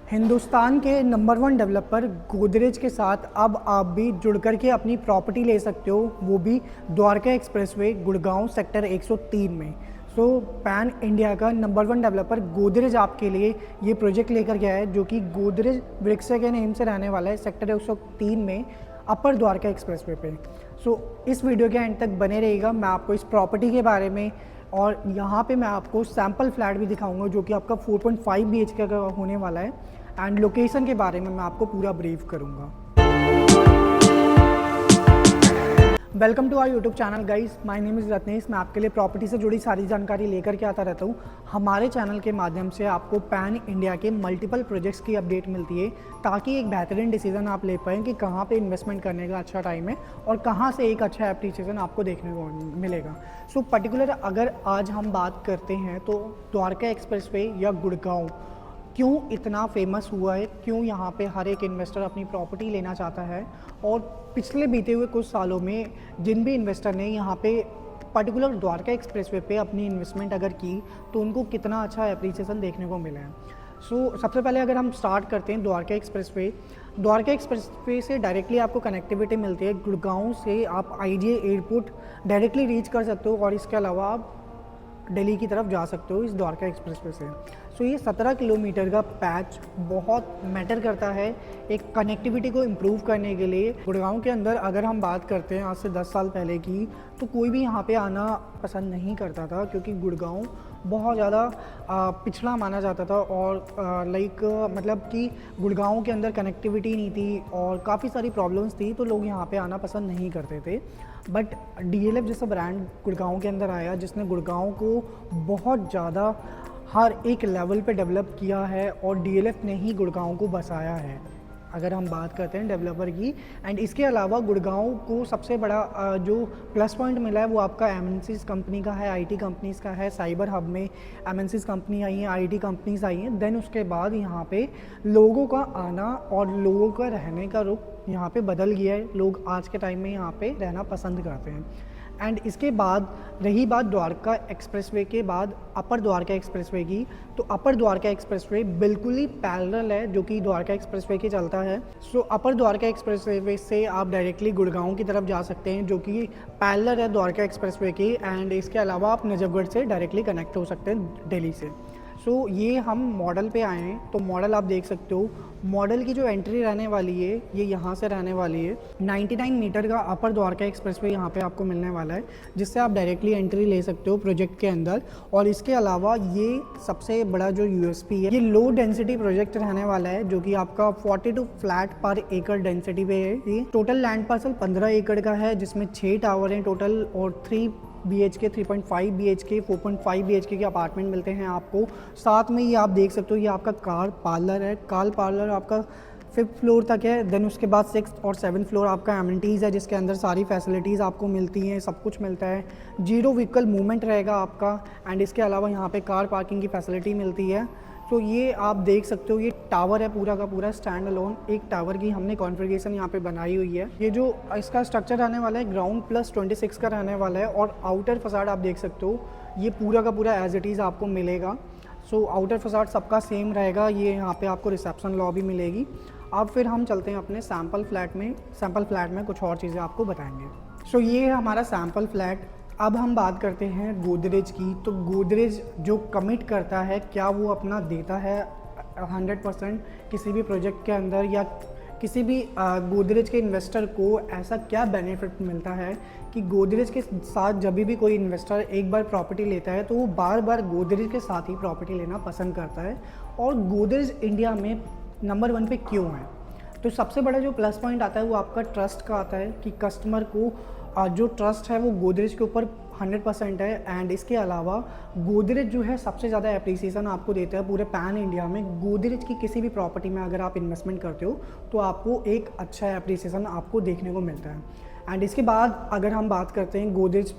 हिंदुस्तान के number one developer Godrej के साथ अब आप भी जुड़ कर के अपनी प्रॉपर्टी ले सकते हो, वो भी द्वारका एक्सप्रेसवे गुड़गांव सेक्टर 103 में। पैन इंडिया का नंबर वन डेवलपर गोदरेज आपके लिए ये प्रोजेक्ट लेकर गया है, जो कि गोदरेज वृक्षा के नेम से रहने वाला है सेक्टर 103 में अपर द्वारका एक्सप्रेसवे पे। इस वीडियो के एंड तक बने रहिएगा। मैं आपको इस प्रॉपर्टी के बारे में और यहाँ पे मैं आपको सैम्पल फ्लैट भी दिखाऊंगा, जो कि आपका 4.5 BHK का होने वाला है, एंड लोकेशन के बारे में मैं आपको पूरा ब्रीफ करूँगा। Welcome to our YouTube channel guys, my name is Ratnesh. मैं आपके लिए प्रॉपर्टी से जुड़ी सारी जानकारी लेकर के आता रहता हूँ। हमारे चैनल के माध्यम से आपको पैन इंडिया के मल्टीपल प्रोजेक्ट्स की अपडेट मिलती है, ताकि एक बेहतरीन डिसीजन आप ले पाएँ कि कहाँ पे इन्वेस्टमेंट करने का अच्छा टाइम है और कहाँ से एक अच्छा एप्रीसिएशन आपको देखने को मिलेगा। पर्टिकुलर अगर आज हम बात करते हैं तो द्वारका एक्सप्रेसवे या गुड़गांव क्यों इतना फेमस हुआ है, क्यों यहाँ पे हर एक इन्वेस्टर अपनी प्रॉपर्टी लेना चाहता है, और पिछले बीते हुए कुछ सालों में जिन भी इन्वेस्टर ने यहाँ पे पर्टिकुलर द्वारका एक्सप्रेसवे पे अपनी इन्वेस्टमेंट अगर की तो उनको कितना अच्छा एप्रीसिएशन देखने को मिला है। सबसे पहले अगर हम स्टार्ट करते हैं द्वारका एक्सप्रेसवे से डायरेक्टली आपको कनेक्टिविटी मिलती है। गुड़गांव से आप IGA एयरपोर्ट डायरेक्टली रीच कर सकते हो, और इसके अलावा आप दिल्ली की तरफ जा सकते हो इस द्वारका एक्सप्रेसवे से। ये 17 किलोमीटर का पैच बहुत मैटर करता है एक कनेक्टिविटी को इम्प्रूव करने के लिए। गुड़गांव के अंदर अगर हम बात करते हैं आज से 10 साल पहले की, तो कोई भी यहाँ पे आना पसंद नहीं करता था, क्योंकि गुड़गांव बहुत ज़्यादा पिछड़ा माना जाता था, और मतलब कि गुड़गांव के अंदर कनेक्टिविटी नहीं थी और काफ़ी सारी प्रॉब्लम्स थी, तो लोग यहाँ पे आना पसंद नहीं करते थे। बट DLF जैसा ब्रांड गुड़गांव के अंदर आया, जिसने गुड़गांव को बहुत ज़्यादा हर एक लेवल पे डेवलप किया है, और DLF ने ही गुड़गांव को बसाया है अगर हम बात करते हैं डेवलपर की। एंड इसके अलावा गुड़गांव को सबसे बड़ा जो प्लस पॉइंट मिला है वो आपका MNCs कंपनी का है, IT कंपनीज़ का है। साइबर हब में MNCs कंपनी आई हैं, IT कंपनीज़ आई हैं। देन उसके बाद यहाँ पे लोगों का आना और लोगों का रहने का रुख यहाँ पे बदल गया है। लोग आज के टाइम में यहाँ पे रहना पसंद करते हैं। एंड इसके बाद रही बात द्वारका एक्सप्रेसवे के बाद अपर द्वारका एक्सप्रेसवे की, तो अपर द्वारका एक्सप्रेसवे बिल्कुल ही पैरेलल है जो कि द्वारका एक्सप्रेसवे के चलता है। अपर द्वारका एक्सप्रेसवे से आप डायरेक्टली गुड़गांव की तरफ जा सकते हैं, जो कि पैरेलल है द्वारका एक्सप्रेसवे की। एंड इसके अलावा आप नजफगढ़ से डायरेक्टली कनेक्ट हो सकते हैं दिल्ली से। ये हम मॉडल पे आए हैं, तो मॉडल आप देख सकते हो। मॉडल की जो एंट्री रहने वाली है ये यहाँ से रहने वाली है। 99 मीटर का अपर द्वारका एक्सप्रेसवे यहाँ पे आपको मिलने वाला है, जिससे आप डायरेक्टली एंट्री ले सकते हो प्रोजेक्ट के अंदर। और इसके अलावा ये सबसे बड़ा जो USP है, ये लो डेंसिटी प्रोजेक्ट रहने वाला है, जो कि आपका 42 फ्लैट पर एकड़ डेंसिटी पे है। ये टोटल लैंड पार्सल 15 एकड़ का है, जिसमें 6 टावर हैं टोटल, और 3 BHK, 3.5 BHK, 4.5 BHK के अपार्टमेंट मिलते हैं आपको। साथ में ये आप देख सकते हो, ये आपका कार पार्लर है। कार पार्लर आपका 5th फ्लोर तक है। देन उसके बाद 6th और 7th फ्लोर आपका एमिनिटीज़ है, जिसके अंदर सारी फैसिलिटीज़ आपको मिलती हैं, सब कुछ मिलता है। 0 व्हीकल मूवमेंट रहेगा आपका। एंड इसके अलावा यहाँ पे कार पार्किंग की फैसिलिटी मिलती है। ये आप देख सकते हो, ये टावर है पूरा का पूरा स्टैंड अलोन। एक टावर की हमने कॉन्फ़िगरेशन यहाँ पे बनाई हुई है। ये जो इसका स्ट्रक्चर रहने वाला है ग्राउंड प्लस 26 का रहने वाला है, और आउटर फसाड आप देख सकते हो, ये पूरा का पूरा एज इट इज़ आपको मिलेगा। आउटर फसाड सबका सेम रहेगा। ये यहाँ पे आपको रिसेप्शन लॉबी मिलेगी। अब फिर हम चलते हैं अपने सैम्पल फ्लैट में कुछ और चीज़ें आपको बताएंगे। ये है हमारा सैम्पल फ्लैट। अब हम बात करते हैं गोदरेज की। तो गोदरेज जो कमिट करता है, क्या वो अपना देता है 100% किसी भी प्रोजेक्ट के अंदर, या किसी भी गोदरेज के इन्वेस्टर को ऐसा क्या बेनिफिट मिलता है कि गोदरेज के साथ जब भी कोई इन्वेस्टर एक बार प्रॉपर्टी लेता है तो वो बार बार गोदरेज के साथ ही प्रॉपर्टी लेना पसंद करता है। और गोदरेज इंडिया में नंबर 1 पे क्यों है? तो सबसे बड़ा जो प्लस पॉइंट आता है वो आपका ट्रस्ट का आता है, कि कस्टमर को जो ट्रस्ट है वो गोदरेज के ऊपर 100% है। एंड इसके अलावा गोदरेज जो है सबसे ज़्यादा एप्रिसिएशन आपको देता है पूरे पैन इंडिया में। गोदरेज की किसी भी प्रॉपर्टी में अगर आप इन्वेस्टमेंट करते हो तो आपको एक अच्छा एप्रिसिएशन आपको देखने को मिलता है। एंड इसके बाद अगर हम बात करते हैं गोदरेज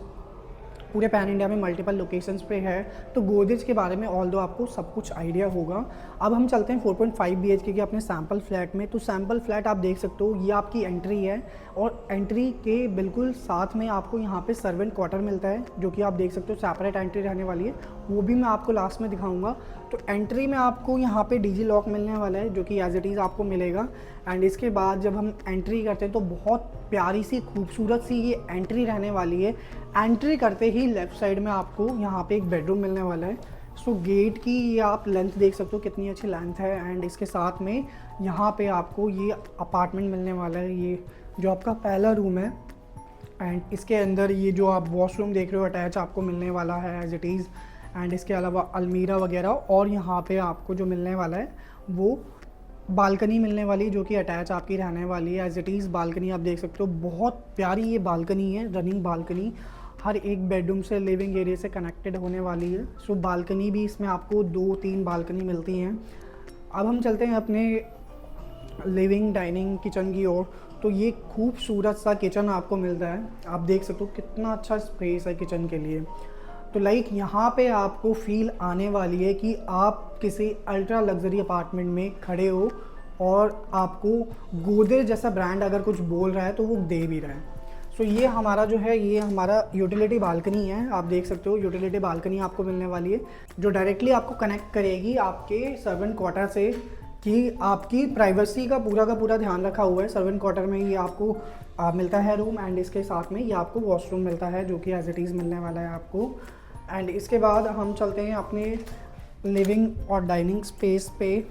पूरे पैन इंडिया में मल्टीपल लोकेशंस पे है। तो गोदरेज के बारे में ऑल दो आपको सब कुछ आइडिया होगा। अब हम चलते हैं 4.5 BHK के अपने सैम्पल फ्लैट में। तो सैम्पल फ्लैट आप देख सकते हो, ये आपकी एंट्री है और एंट्री के बिल्कुल साथ में आपको यहाँ पे सर्वेंट क्वार्टर मिलता है, जो कि आप देख सकते हो सेपरेट एंट्री रहने वाली है, वो भी मैं आपको लास्ट में दिखाऊंगा। तो एंट्री में आपको यहाँ पे डीजी लॉक मिलने वाला है, जो कि एज इट इज़ आपको मिलेगा। एंड इसके बाद जब हम एंट्री करते हैं तो बहुत प्यारी सी खूबसूरत सी ये एंट्री रहने वाली है। एंट्री करते ही लेफ़्ट साइड में आपको यहाँ पे एक बेडरूम मिलने वाला है। सो गेट की ये आप लेंथ देख सकते हो कितनी अच्छी लेंथ है। एंड इसके साथ में यहाँ पे आपको ये अपार्टमेंट मिलने वाला है, ये जो आपका पहला रूम है। एंड इसके अंदर ये जो आप वॉशरूम देख रहे हो अटैच आपको मिलने वाला है एज इट इज़। एंड इसके अलावा अलमीरा वगैरह, और यहाँ पे आपको जो मिलने वाला है वो बालकनी मिलने वाली, जो कि अटैच आपकी रहने वाली है एज इट इज़। बालकनी आप देख सकते हो, बहुत प्यारी ये बालकनी है, रनिंग बालकनी, हर एक बेडरूम से लिविंग एरिया से कनेक्टेड होने वाली है। सो बालकनी भी इसमें आपको 2-3 बालकनी मिलती हैं। अब हम चलते हैं अपने लिविंग डाइनिंग किचन की ओर। तो ये खूबसूरत सा किचन आपको मिलता है, आप देख सकते हो कितना अच्छा स्पेस है किचन के लिए। तो लाइक यहाँ पे आपको फील आने वाली है कि आप किसी अल्ट्रा लग्जरी अपार्टमेंट में खड़े हो और आपको गोदरेज जैसा ब्रांड अगर कुछ बोल रहा है तो वो दे भी रहा है। सो ये हमारा जो है, ये हमारा यूटिलिटी बालकनी है, आप देख सकते हो यूटिलिटी बालकनी आपको मिलने वाली है, जो डायरेक्टली आपको कनेक्ट करेगी आपके सर्वेंट क्वार्टर से, कि आपकी प्राइवेसी का पूरा ध्यान रखा हुआ है। सर्वेंट क्वार्टर में ये आपको मिलता है रूम, एंड इसके साथ में ये आपको वॉशरूम मिलता है, जो कि एज इट इज़ मिलने वाला है आपको। एंड इसके बाद हम चलते हैं अपने लिविंग और डाइनिंग स्पेस पे।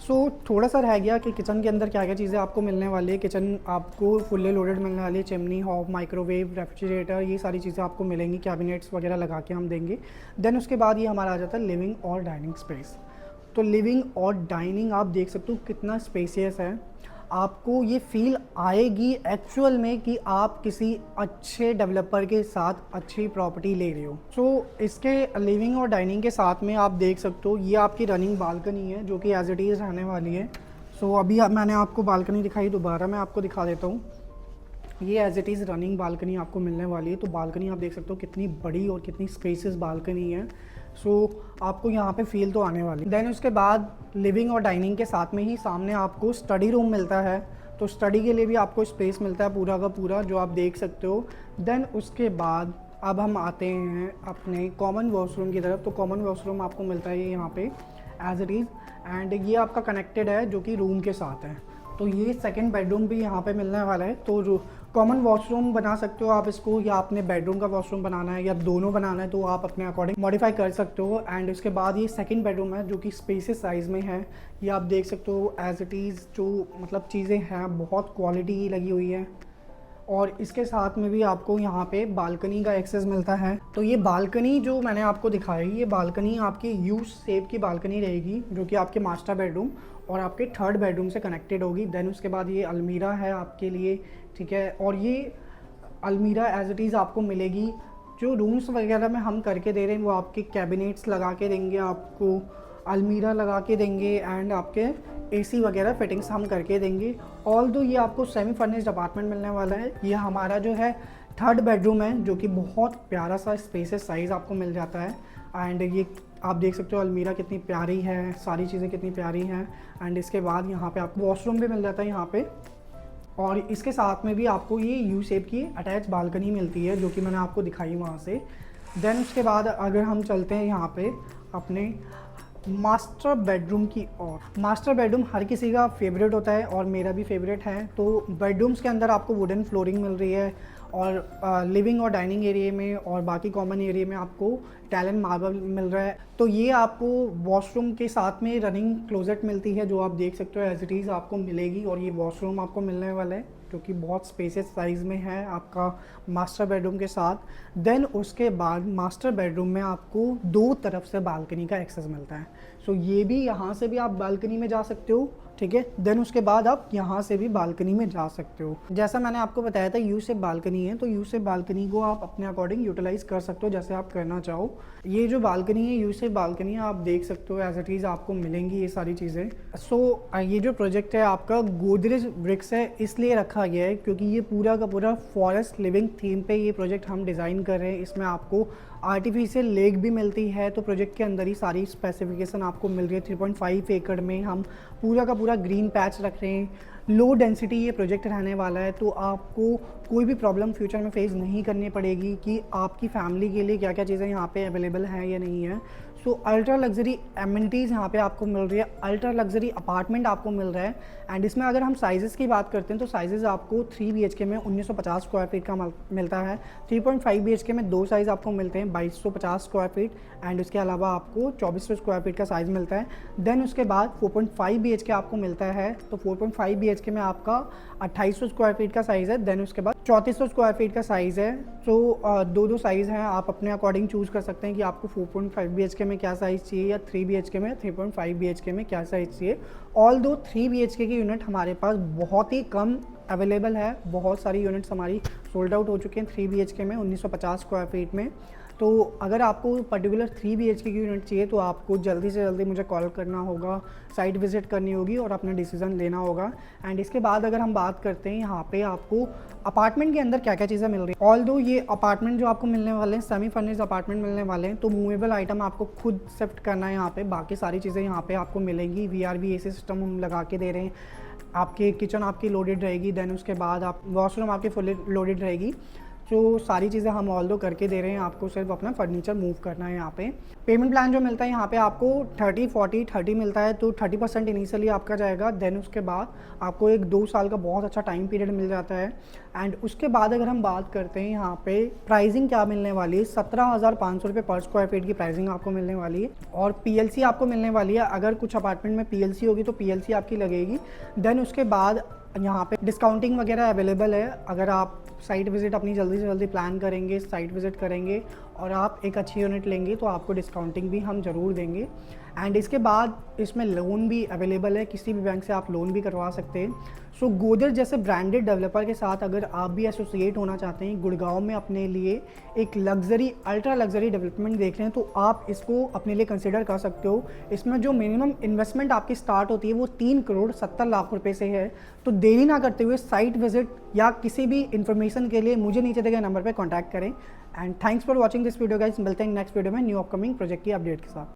सो थोड़ा सा रह गया कि किचन के अंदर क्या क्या चीज़ें आपको मिलने वाली है। किचन आपको फुल्ली लोडेड मिलने वाली है, चिमनी, हॉब, माइक्रोवेव, रेफ्रिजरेटर, ये सारी चीज़ें आपको मिलेंगी, कैबिनेट्स वगैरह लगा के हम देंगे। देन उसके बाद ये हमारा आ जाता है लिविंग और डाइनिंग स्पेस। तो लिविंग और डाइनिंग आप देख सकते हो कितना स्पेसियस है, आपको ये फील आएगी एक्चुअल में कि आप किसी अच्छे डेवलपर के साथ अच्छी प्रॉपर्टी ले रहे हो। सो इसके लिविंग और डाइनिंग के साथ में आप देख सकते हो ये आपकी रनिंग बालकनी है, जो कि एज इट इज़ रहने वाली है। सो अभी मैंने आपको बालकनी दिखाई, दोबारा मैं आपको दिखा देता हूँ। ये as it is running balcony आपको मिलने वाली है। तो बालकनी आप देख सकते हो कितनी बड़ी और कितनी स्पेसियस बालकनी है। सो आपको यहाँ पे फील तो आने वाली। देन उसके बाद लिविंग और डाइनिंग के साथ में ही सामने आपको स्टडी रूम मिलता है। तो स्टडी के लिए भी आपको स्पेस मिलता है पूरा का पूरा, जो आप देख सकते हो। देन उसके बाद अब हम आते हैं अपने कॉमन वॉशरूम की तरफ। तो कॉमन वॉशरूम आपको मिलता है यहाँ पे एज इट इज़, एंड ये आपका कनेक्टेड है जो कि रूम के साथ है। तो ये सेकंड बेडरूम भी यहाँ पे मिलने वाला है। तो जो कॉमन वॉशरूम बना सकते हो आप इसको, या अपने बेडरूम का वॉशरूम बनाना है या दोनों बनाना है तो आप अपने अकॉर्डिंग मॉडिफाई कर सकते हो। एंड उसके बाद ये सेकंड बेडरूम है जो कि स्पेसियस साइज़ में है। ये आप देख सकते हो एज इट इज़, जो मतलब चीज़ें हैं बहुत क्वालिटी लगी हुई है। और इसके साथ में भी आपको यहाँ पे बालकनी का एक्सेस मिलता है। तो ये बालकनी जो मैंने आपको दिखाई, ये बालकनी आपकी यू शेप की बालकनी रहेगी, जो कि आपके मास्टर बेडरूम और आपके थर्ड बेडरूम से कनेक्टेड होगी। देन उसके बाद ये अलमीरा है आपके लिए, ठीक है। और ये अलमीरा एज इट इज़ आपको मिलेगी। जो रूम्स वगैरह में हम करके दे रहे हैं वो आपके कैबिनेट्स लगा के देंगे, आपको अलमीरा लगा के देंगे, एंड आपके एसी वगैरह फिटिंग्स हम करके देंगे। ऑल दो ये आपको सेमी फर्निश्ड अपार्टमेंट मिलने वाला है। ये हमारा जो है थर्ड बेडरूम है, जो कि बहुत प्यारा सा स्पेसियस साइज़ आपको मिल जाता है। एंड ये आप देख सकते हो अलमीरा कितनी प्यारी है, सारी चीज़ें कितनी प्यारी हैं। एंड इसके बाद यहाँ पे आपको वॉशरूम भी मिल जाता है यहाँ पे, और इसके साथ में भी आपको ये यू शेप की अटैच बालकनी मिलती है, जो कि मैंने आपको दिखाई वहाँ से। देन उसके बाद अगर हम चलते हैं यहाँ पे अपने मास्टर बेडरूम की ओर। मास्टर बेडरूम हर किसी का फेवरेट होता है और मेरा भी फेवरेट है। तो बेडरूम्स के अंदर आपको वुडन फ्लोरिंग मिल रही है, और लिविंग और डाइनिंग एरिया में और बाकी कॉमन एरिया में आपको टैलेंट मार्बल मिल रहा है। तो ये आपको वॉशरूम के साथ में रनिंग क्लोजेट मिलती है, जो आप देख सकते हो एज इट इज़ आपको मिलेगी। और ये वॉशरूम आपको मिलने वाला है, जो कि बहुत स्पेसियस साइज़ में है आपका मास्टर बेडरूम के साथ। देन उसके बाद मास्टर बेडरूम में आपको दो तरफ से बालकनी का एक्सेस मिलता है। सो ये भी, यहाँ से भी आप बालकनी में जा सकते हो, ठीक है। देन उसके बाद आप यहाँ से भी बालकनी में जा सकते हो। जैसा मैंने आपको बताया था यू शेप बालकनी है, तो यू शेप बालकनी को आप अपने अकॉर्डिंग यूटिलाइज़ कर सकते हो जैसे आप करना चाहो। ये जो बालकनी है यू शेप बालकनी है, आप देख सकते हो एज इट इज़ आपको मिलेंगी ये सारी चीज़ें। सो ये जो प्रोजेक्ट है आपका गोदरेज ब्रिक्स है इसलिए रखा रखा गया है क्योंकि ये पूरा का पूरा फॉरेस्ट लिविंग थीम पे ये प्रोजेक्ट हम डिज़ाइन कर रहे हैं। इसमें आपको आर्टिफिशियल लेक भी मिलती है, तो प्रोजेक्ट के अंदर ही सारी स्पेसिफिकेशन आपको मिल रही है। 3.5 एकड़ में हम पूरा का पूरा ग्रीन पैच रख रहे हैं। लो डेंसिटी ये प्रोजेक्ट रहने वाला है, तो आपको कोई भी प्रॉब्लम फ्यूचर में फेस नहीं करनी पड़ेगी कि आपकी फैमिली के लिए क्या क्या चीज़ें यहाँ पे अवेलेबल हैं या नहीं है। सो अल्ट्रा लग्जरी एमिनिटीज़ यहाँ पे आपको मिल रही है, अल्ट्रा लग्जरी अपार्टमेंट आपको मिल रहा है। एंड इसमें अगर हम साइज़ेस की बात करते हैं तो साइज़ेस आपको 3 BHK में 1950 स्क्वायर फीट का मिलता है। 3.5 BHK में 2 साइज़ आपको मिलते हैं, 2250 स्क्वायर फीट एंड उसके अलावा आपको 2400 स्क्वायर फीट का साइज़ मिलता है। देन उसके बाद 4.5 BHK आपको मिलता है, तो 4.5 BHK में आपका 2800 स्क्वायर फीट का साइज़ है। देन उसके बाद 3400 स्क्वायर फीट का साइज़ है। तो दो साइज़ हैं, आप अपने अकॉर्डिंग चूज़ कर सकते हैं कि आपको 4.5 BHK में क्या साइज़ चाहिए या 3 BHK में 3.5 BHK में क्या साइज़ चाहिए। ऑल दो 3 BHK की यूनिट हमारे पास बहुत ही कम अवेलेबल है, बहुत सारी यूनिट्स हमारी सोल्ड आउट हो चुके हैं 3 BHK में 1950 स्क्वायर फीट में। तो अगर आपको पर्टिकुलर 3 BHK की यूनिट चाहिए तो आपको जल्दी से जल्दी मुझे कॉल करना होगा, साइट विज़िट करनी होगी और अपना डिसीज़न लेना होगा। एंड इसके बाद अगर हम बात करते हैं यहाँ पे आपको अपार्टमेंट के अंदर क्या क्या चीज़ें मिल रही हैं। ऑल दो ये अपार्टमेंट जो आपको मिलने वाले हैं सेमी फर्निश्ड अपार्टमेंट मिलने वाले हैं, तो मूवेबल आइटम आपको खुद शिफ्ट करना है यहाँ पे। बाकी सारी चीज़ें यहाँ पे आपको मिलेंगी। VRV AC सिस्टम हम लगा के दे रहे हैं। आपके किचन आपकी लोडेड रहेगी, देन उसके बाद आप वॉशरूम आपकी फुली लोडेड रहेगी। जो सारी चीज़ें हम ऑल दो करके दे रहे हैं, आपको सिर्फ अपना फर्नीचर मूव करना है यहाँ पे। पेमेंट प्लान जो मिलता है यहाँ पे आपको 30, 40, 30 मिलता है, तो 30% इनिशियली आपका जाएगा। देन उसके बाद आपको एक 2 साल का बहुत अच्छा टाइम पीरियड मिल जाता है। एंड उसके बाद अगर हम बात करते हैं यहाँ पे प्राइसिंग क्या मिलने वाली है, 17,500 रुपये पर स्क्वायर फीट की प्राइसिंग आपको मिलने वाली है। और PLC आपको मिलने वाली है, अगर कुछ अपार्टमेंट में PLC होगी तो PLC आपकी लगेगी। देन उसके बाद यहाँ पे डिस्काउंटिंग वगैरह अवेलेबल है। अगर आप साइट विज़िट अपनी जल्दी से जल्दी प्लान करेंगे, साइट विज़िट करेंगे और आप एक अच्छी यूनिट लेंगे तो आपको डिस्काउंटिंग भी हम ज़रूर देंगे। एंड इसके बाद इसमें लोन भी अवेलेबल है, किसी भी बैंक से आप लोन भी करवा सकते हैं। सो गोदर जैसे ब्रांडेड डेवलपर के साथ अगर आप भी एसोसिएट होना चाहते हैं, गुड़गांव में अपने लिए एक लग्जरी अल्ट्रा लग्जरी डेवलपमेंट देख रहे हैं, तो आप इसको अपने लिए कंसिडर कर सकते हो। इसमें जो मिनिमम इन्वेस्टमेंट आपकी स्टार्ट होती है वो 3,70,00,000 रुपये से है। तो देरी ना करते हुए साइट विजिट या किसी भी इन्फॉर्मेशन के लिए मुझे नीचे दिए गए नंबर पर कॉन्टैक्ट करें। And thanks for watching this video guys. मिलते हैं नेक्स्ट वीडियो में न्यू अपकमिंग प्रोजेक्ट की अपडेट के साथ।